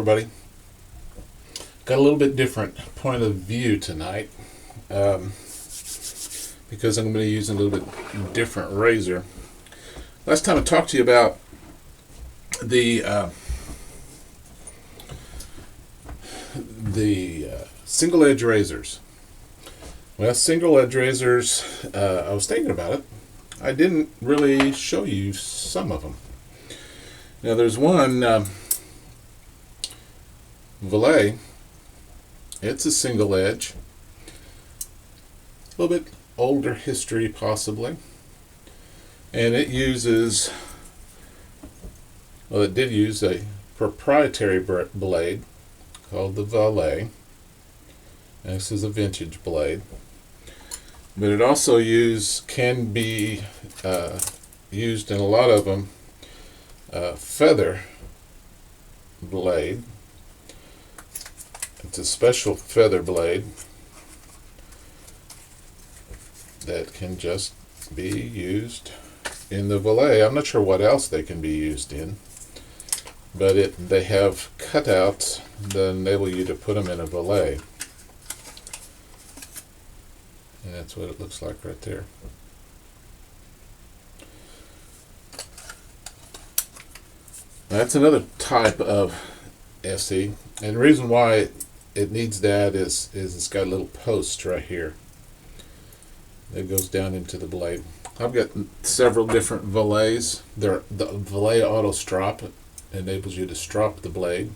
everybody. Got a little bit different point of view tonight because I'm going to be using a little bit different razor. Last time I talked to you about the single edge razors. Well, single edge razors, I was thinking about it. I didn't really show you some of them. Now there's one Valet. It's a single edge. A little bit older history possibly. And it uses, well, it did use a proprietary blade called the Valet. And this is a vintage blade. But it also can be used in a lot of them, feather blade. It's a special feather blade that can just be used in the Valet. I'm not sure what else they can be used in, but they have cutouts that enable you to put them in a Valet. And that's what it looks like right there. That's another type of SE, and the reason why it needs that is it's got a little post right here that goes down into the blade. I've got several different Valets. The Valet Auto Strop enables you to strop the blade.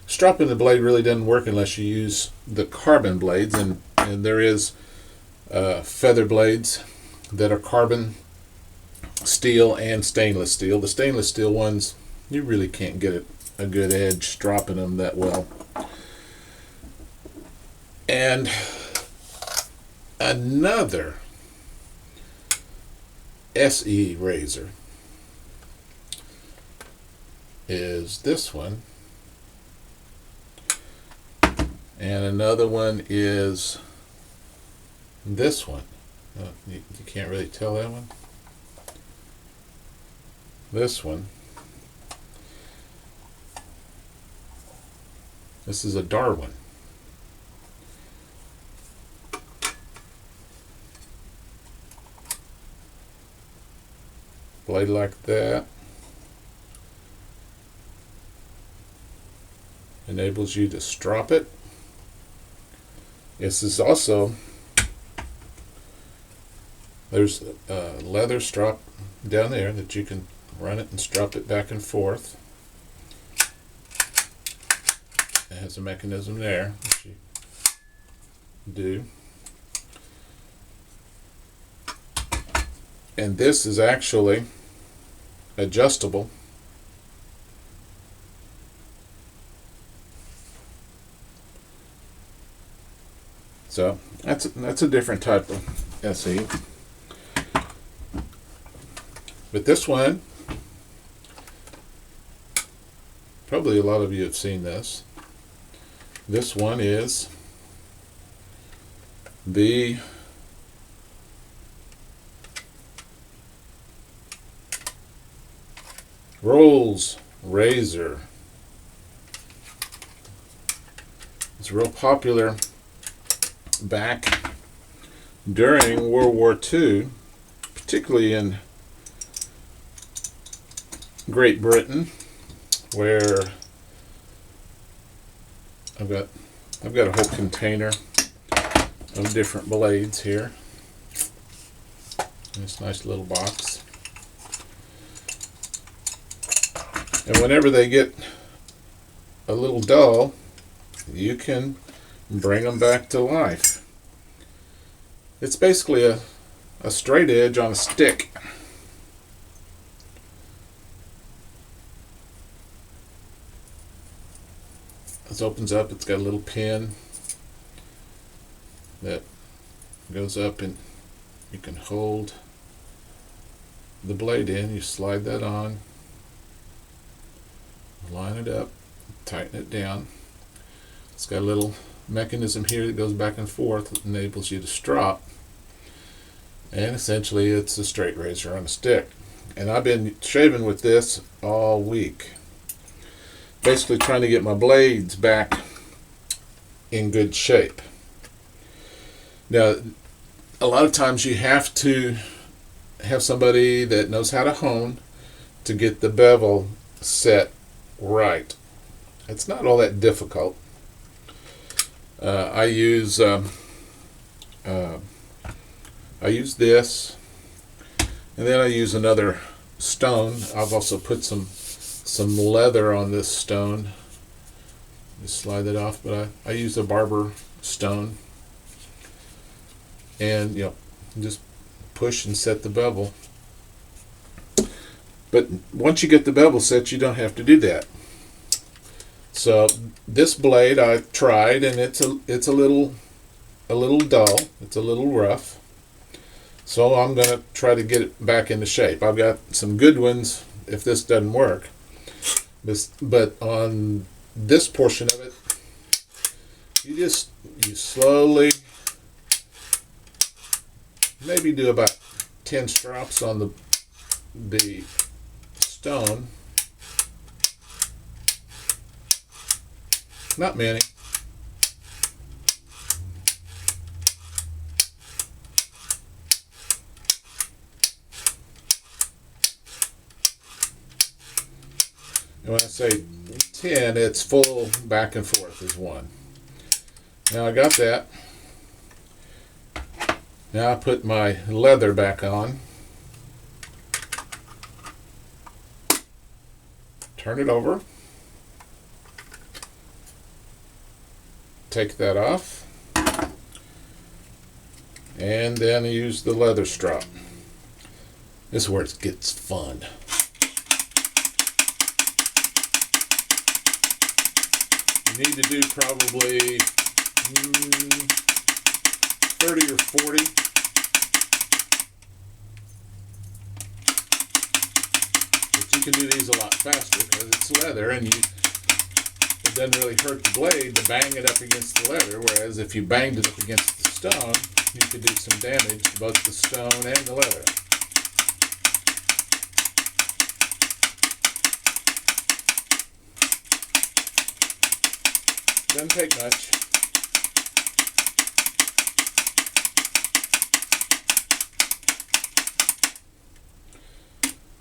Stropping the blade really doesn't work unless you use the carbon blades, and there is feather blades that are carbon steel and stainless steel. The stainless steel ones, you really can't get a good edge stropping them that well. And another SE razor is this one, and another one is this one. You can't really tell that one. This one. This is a Darwin. Blade like that. Enables you to strop it. This is also, there's a leather strap down there that you can run it and strap it back and forth. It has a mechanism there that you do. And this is actually adjustable. So that's a different type of SE. But this one, probably a lot of you have seen this. This one is the Rolls razor. It's real popular back during World War II, particularly in Great Britain, where I've got a whole container of different blades here in this nice little box. And whenever they get a little dull, you can bring them back to life. It's basically a straight edge on a stick. This opens up, it's got a little pin that goes up and you can hold the blade in. You slide that on, line it up, tighten it down. It's got a little mechanism here that goes back and forth that enables you to strop, and essentially it's a straight razor on a stick. And I've been shaving with this all week. basically trying to get my blades back in good shape. Now, a lot of times you have to have somebody that knows how to hone to get the bevel set right. It's not all that difficult. I use this, and then I use another stone. I've also put some leather on this stone. Just slide it off, but I use a barber stone, and just push and set the bevel. But once you get the bevel set, you don't have to do that. So this blade I tried, and it's a little dull. It's a little rough. So I'm going to try to get it back into shape. I've got some good ones if this doesn't work. But on this portion of it, you slowly, maybe do about 10 strops on the stone. Not many. And when I say 10, it's full back and forth is 1. Now I got that. Now I put my leather back on. Turn it over. Take that off. And then use the leather strap. This is where it gets fun. You need to do probably 30 or 40. But you can do these a lot faster because it's leather, and it doesn't really hurt the blade to bang it up against the leather, whereas if you banged it up against the stone, you could do some damage to both the stone and the leather. Doesn't take much.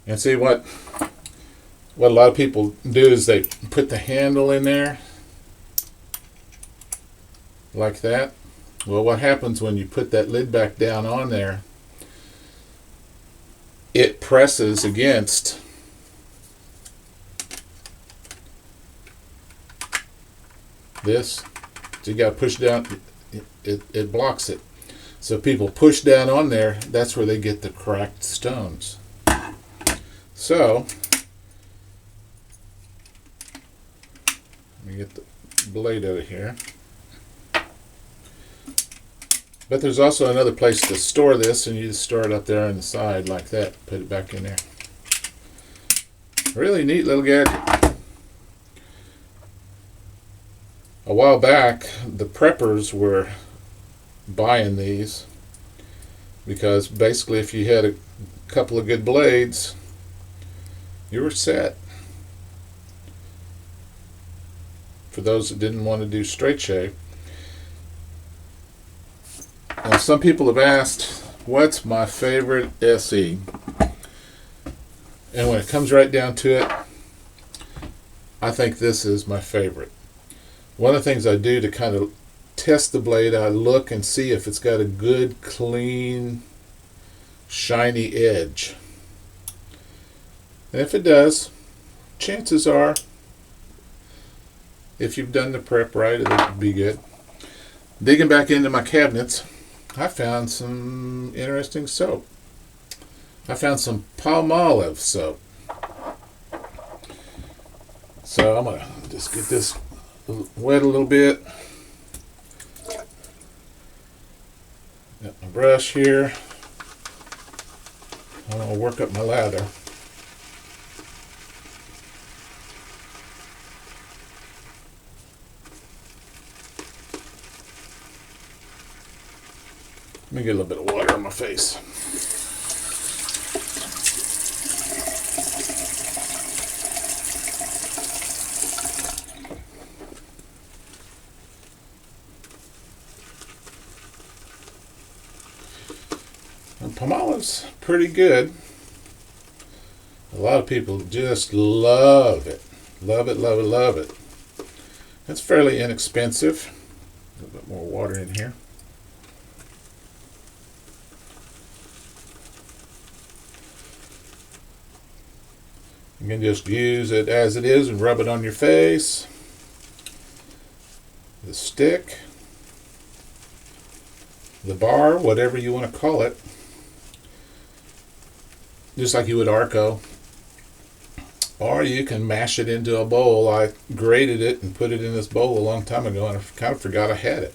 And see what a lot of people do is they put the handle in there like that. Well, what happens when you put that lid back down on there, it presses against this. So you got to push down, it blocks it. So people push down on there, that's where they get the cracked stones. So let me get the blade out of here. But there's also another place to store this, and you just store it up there on the side like that. Put it back in there. Really neat little gadget. A while back, the preppers were buying these because basically if you had a couple of good blades, you were set. For those that didn't want to do straight shave. Now, some people have asked, what's my favorite SE? And when it comes right down to it, I think this is my favorite. One of the things I do to kind of test the blade, I look and see if it's got a good, clean, shiny edge. And if it does, chances are, if you've done the prep right, it'll be good. Digging back into my cabinets, I found some interesting soap. I found some Palmolive soap. So I'm going to just get this wet a little bit. Got my brush here. I'm going to work up my lather. Let me get a little bit of water on my face. Palmolive's pretty good. A lot of people just love it. Love it, love it, love it. It's fairly inexpensive. A little bit more water in here. You can just use it as it is and rub it on your face. The stick, the bar, whatever you want to call it. Just like you would Arco. Or you can mash it into a bowl. I grated it and put it in this bowl a long time ago, and I kind of forgot I had it.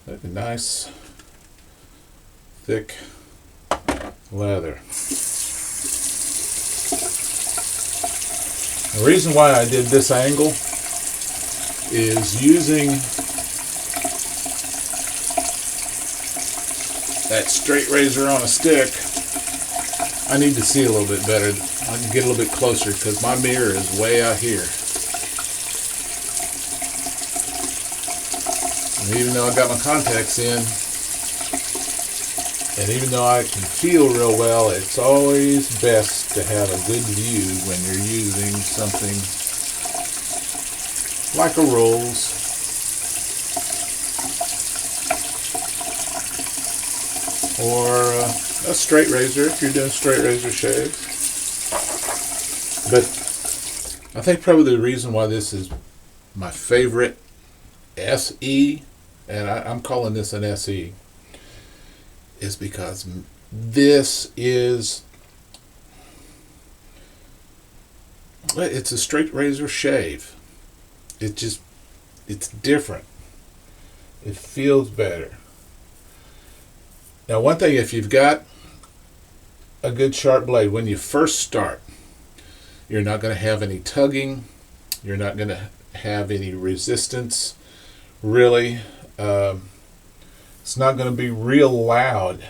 Look, a nice, thick leather. The reason why I did this angle is using that straight razor on a stick. I need to see a little bit better. I can get a little bit closer because my mirror is way out here. And even though I got my contacts in, and even though I can feel real well, it's always best to have a good view when you're using something like a Rolls. Or a straight razor if you're doing straight razor shaves. But I think probably the reason why this is my favorite SE, and I'm calling this an SE, is because this is, it's a straight razor shave. It's different. It feels better. Now, one thing, if you've got a good sharp blade, when you first start, you're not going to have any tugging. You're not going to have any resistance, really. It's not going to be real loud.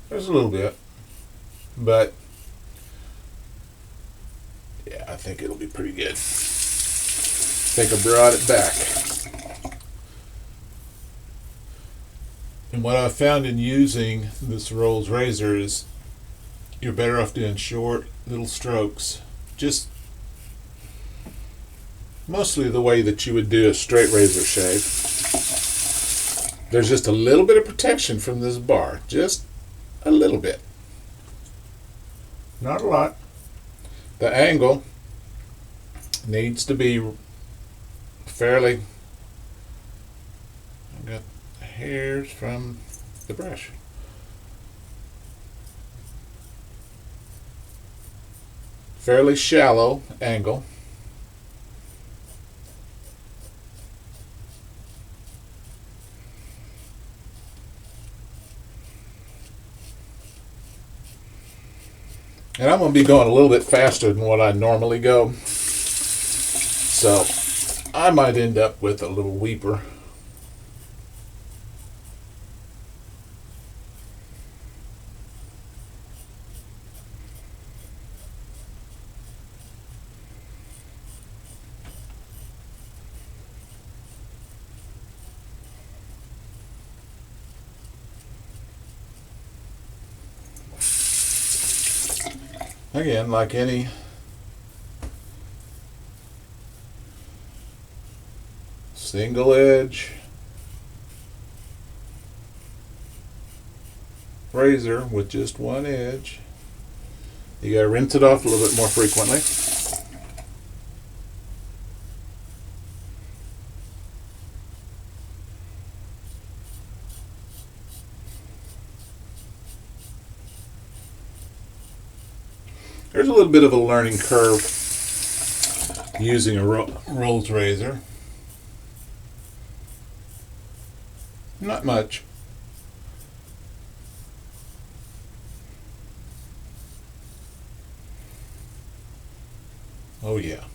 There's a little bit, but yeah, I think it'll be pretty good. I think I brought it back. And what I found in using this Rolls razor is you're better off doing short little strokes, just mostly the way that you would do a straight razor shave. There's just a little bit of protection from this bar, just a little bit, not a lot. The angle needs to be fairly, I've got hairs from the brush. Fairly shallow angle. And I'm going to be going a little bit faster than what I normally go. So I might end up with a little weeper. Again, like any single edge razor with just one edge, you gotta rinse it off a little bit more frequently. There's a little bit of a learning curve using a Rolls razor. Not much. Oh yeah.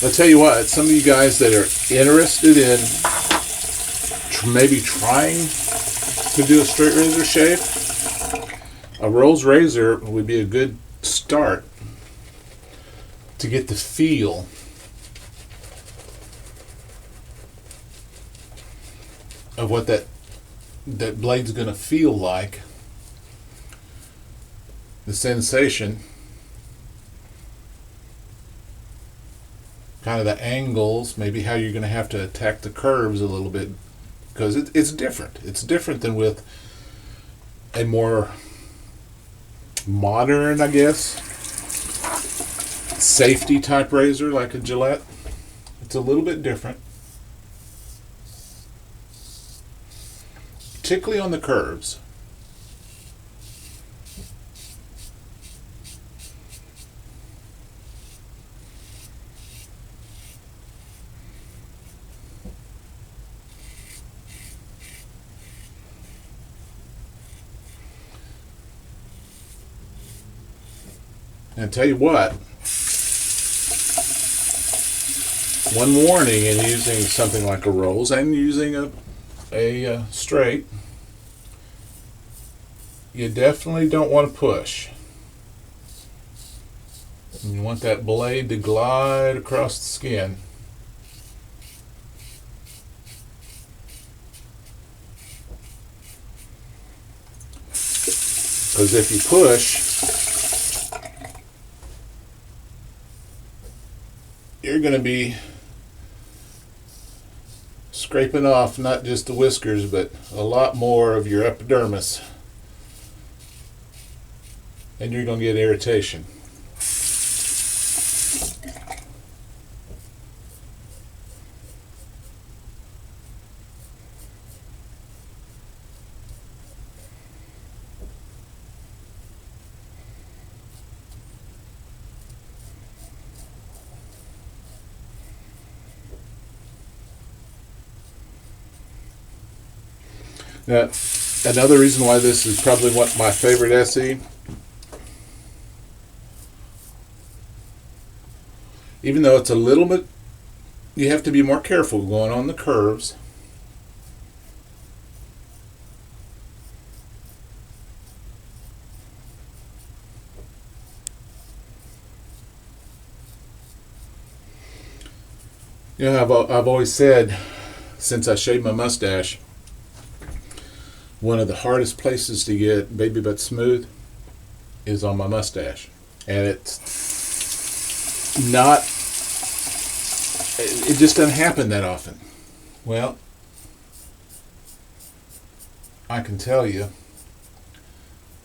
I'll tell you what, some of you guys that are interested in maybe trying to do a straight razor shave, a Rolls razor would be a good start to get the feel of what that blade's going to feel like, the sensation, kind of the angles, maybe how you're going to have to attack the curves a little bit, because it's different. It's different than with a more modern, I guess, safety type razor like a Gillette. It's a little bit different, particularly on the curves. And tell you what, one warning in using something like a Rolls and using a straight, you definitely don't want to push. You want that blade to glide across the skin. Because if you push, you're going to be scraping off not just the whiskers, but a lot more of your epidermis. And you're going to get irritation. Now, another reason why this is probably my favorite SE, even though it's a little bit, you have to be more careful going on the curves. You know, I've always said, since I shaved my mustache, one of the hardest places to get baby butt smooth is on my mustache. And it's not, it just doesn't happen that often. Well, I can tell you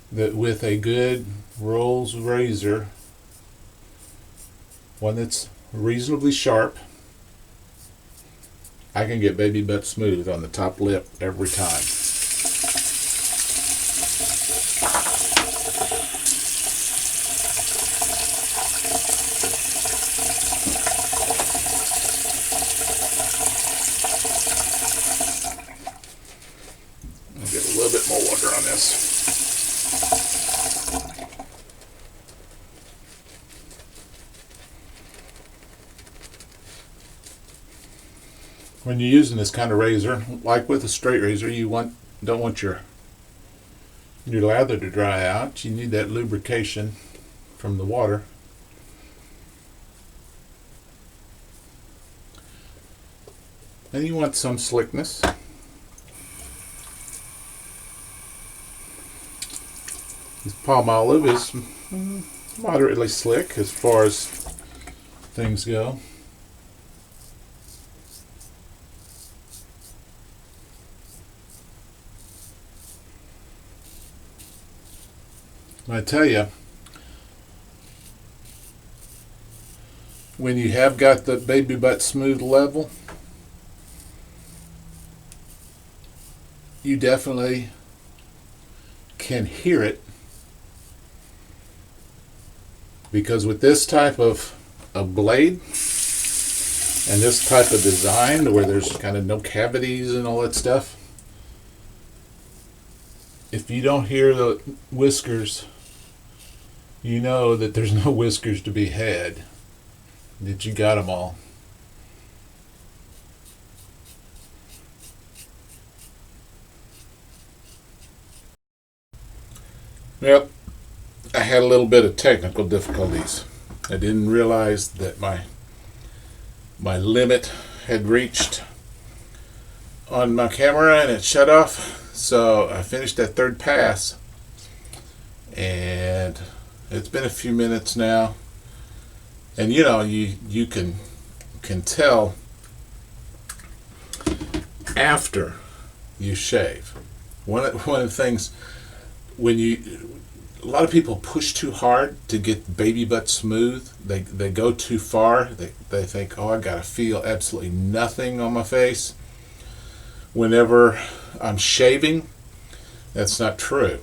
that with a good Rolls razor, one that's reasonably sharp, I can get baby butt smooth on the top lip every time. Get a little bit more water on this. When you're using this kind of razor, like with a straight razor, you don't want your lather to dry out. You need that lubrication from the water. And you want some slickness. This Palmolive is moderately slick as far as things go. I tell you, when you have got the baby butt smooth level, you definitely can hear it. Because with this type of blade and this type of design where there's kind of no cavities and all that stuff, if you don't hear the whiskers, you know that there's no whiskers to be had, that you got them all. Yep. I had a little bit of technical difficulties. I didn't realize that my limit had reached on my camera and it shut off. So I finished that third pass, and it's been a few minutes now. And you know, you can tell after you shave. One of the things, when a lot of people push too hard to get baby butt smooth. They go too far. They think, oh, I gotta feel absolutely nothing on my face whenever I'm shaving. That's not true.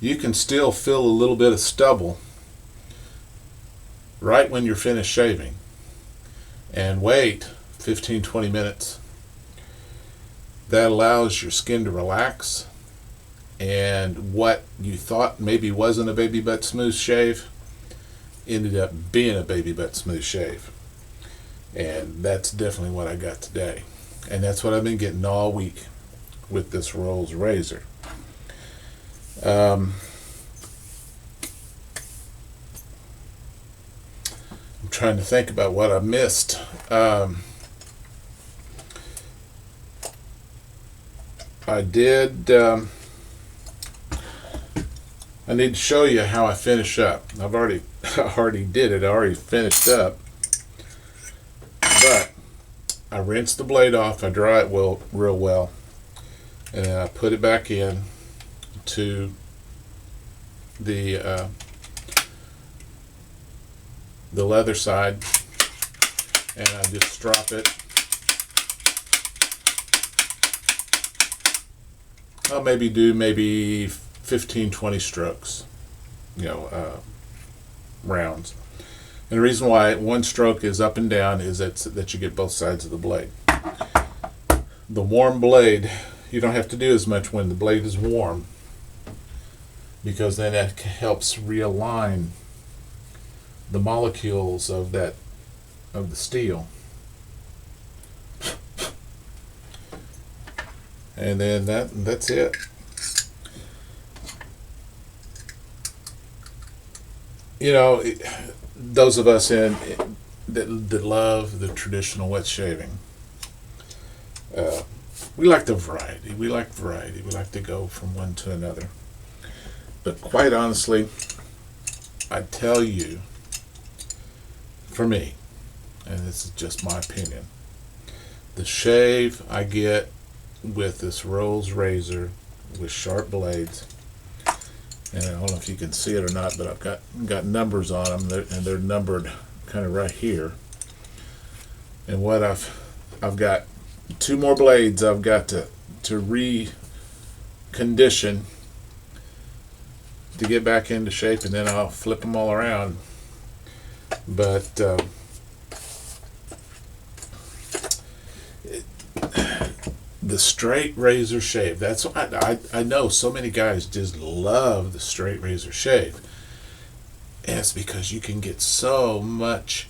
You can still feel a little bit of stubble right when you're finished shaving, and wait 15-20 minutes. That allows your skin to relax, and what you thought maybe wasn't a baby butt smooth shave ended up being a baby butt smooth shave. And that's definitely what I got today, and that's what I've been getting all week with this Rolls razor. I'm trying to think about what I missed. I did. I need to show you how I finish up. I already did it. I already finished up, but I rinse the blade off. I dry it real well, and then I put it back in to the leather side, and I just drop it. I'll maybe 15-20 strokes, rounds. And the reason why one stroke is up and down is that you get both sides of the blade. The warm blade, you don't have to do as much when the blade is warm, because then that helps realign the molecules of the steel. And then that's it. Those of us that love the traditional wet shaving, we like the variety. We like to go from one to another. But quite honestly, I tell you, for me, and this is just my opinion, the shave I get with this Rolls razor with sharp blades, and I don't know if you can see it or not, but I've got numbers on them, and they're numbered kind of right here. And what I've got 2 more blades I've got to recondition to get back into shape, and then I'll flip them all around. But the straight razor shave, that's what I know so many guys just love the straight razor shave, and it's because you can get so much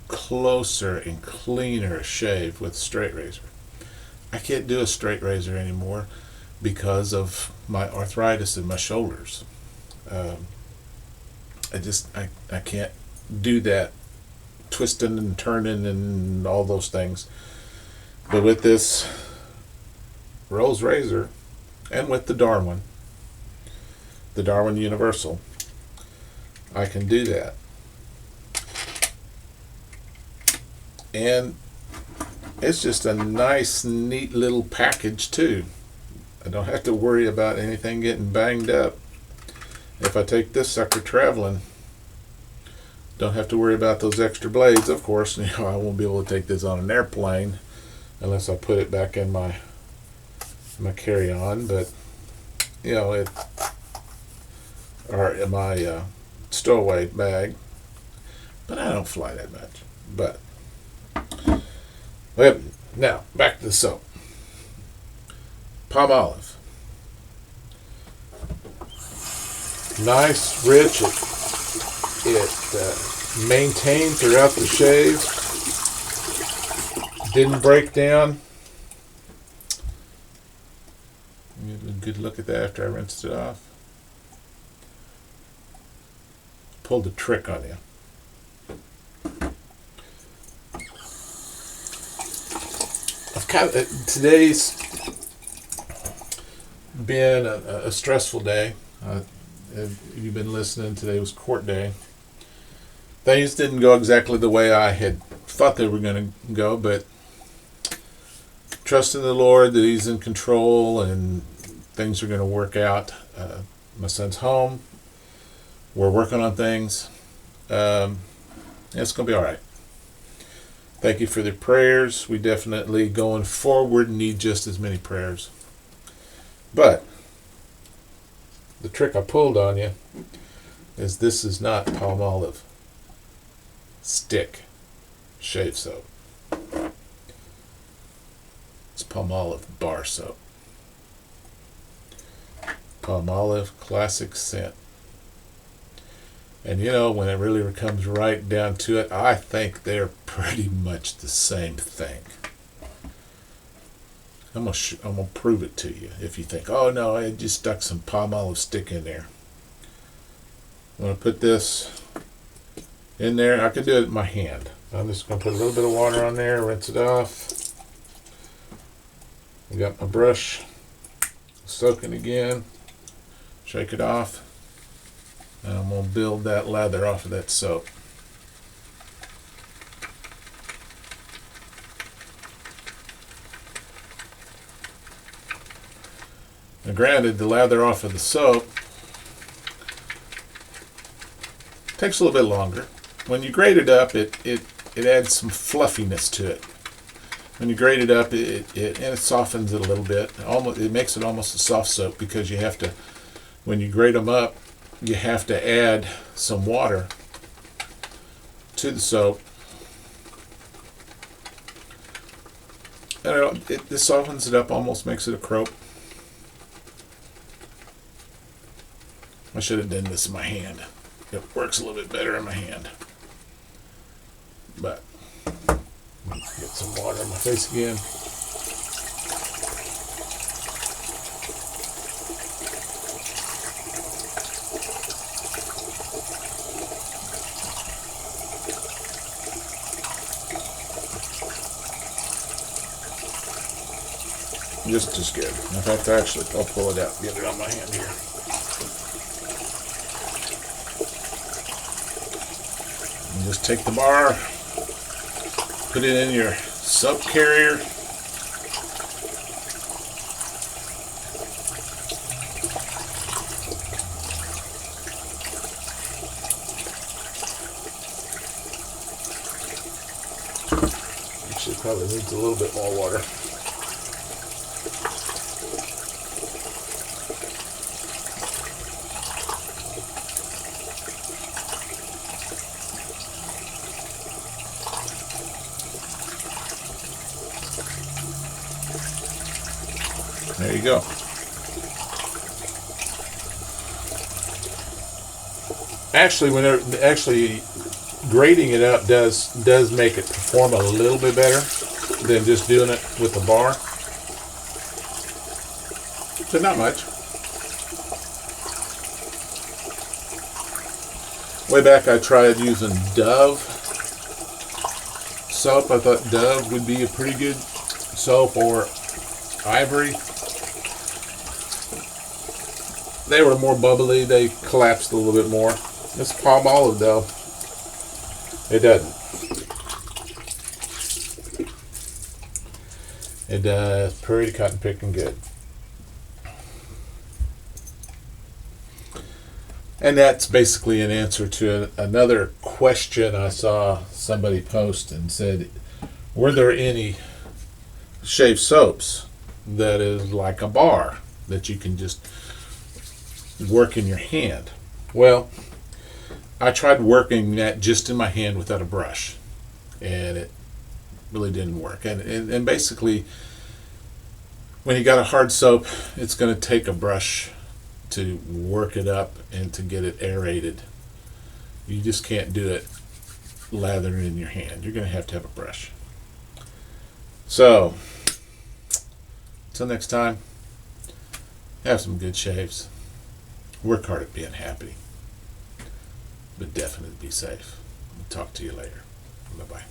closer and cleaner shave with a straight razor. I can't do a straight razor anymore because of my arthritis in my shoulders. I can't do that twisting and turning and all those things. But with this Rolls razor, and with the Darwin Universal, I can do that. And it's just a nice, neat little package too. I don't have to worry about anything getting banged up. If I take this sucker traveling, don't have to worry about those extra blades. Of course, I won't be able to take this on an airplane unless I put it back in my carry-on, but or in my stowaway bag. But I don't fly that much. But now back to the soap. Palmolive. Nice, rich. It maintained throughout the shave. Didn't break down. Give a good look at that after I rinsed it off. Pulled a trick on you. Of today's been a stressful day. If you've been listening, today was court day. Things didn't go exactly the way I had thought they were going to go, but trust in the Lord that He's in control and things are going to work out. My son's home. We're working on things. It's going to be all right. Thank you for the prayers. We definitely, going forward, need just as many prayers. But the trick I pulled on you is this is not Palmolive stick shave soap. It's Palmolive bar soap. Palmolive classic scent. And you know, when it really comes right down to it, I think they're pretty much the same thing. I'm gonna prove it to you. If you think, oh no, I just stuck some Palmolive stick in there. I'm gonna put this in there. I could do it with my hand. I'm just gonna put a little bit of water on there, rinse it off. I got my brush soaking again. Shake it off. And I'm going to build that lather off of that soap. Now granted, the lather off of the soap takes a little bit longer. When you grate it up, it adds some fluffiness to it. When you grate it up, it softens it a little bit. It makes it almost a soft soap because you have to, when you grate them up, you have to add some water to the soap. And this softens it up, almost makes it a croap. I should have done this in my hand. It works a little bit better in my hand. But get some water on my face again. Just as good. In fact, actually, I'll pull it out and get it on my hand here. And just take the bar, put it in your soap carrier. Actually, probably needs a little bit more water. There you go. Actually, grating it up does make it perform a little bit better than just doing it with the bar, but not much. Way back, I tried using Dove soap. I thought Dove would be a pretty good soap, or Ivory. They were more bubbly. They collapsed a little bit more. This Palmolive, though, it doesn't. It does pretty cotton picking good. And that's basically an answer to another question I saw somebody post and said, were there any shave soaps that is like a bar that you can just work in your hand? Well, I tried working that just in my hand without a brush, and it really didn't work. And basically, when you got a hard soap, it's going to take a brush to work it up and to get it aerated. You just can't do it lathering in your hand. You're going to have a brush. So, until next time, have some good shaves. Work hard at being happy, but definitely be safe. I'll talk to you later. Bye-bye.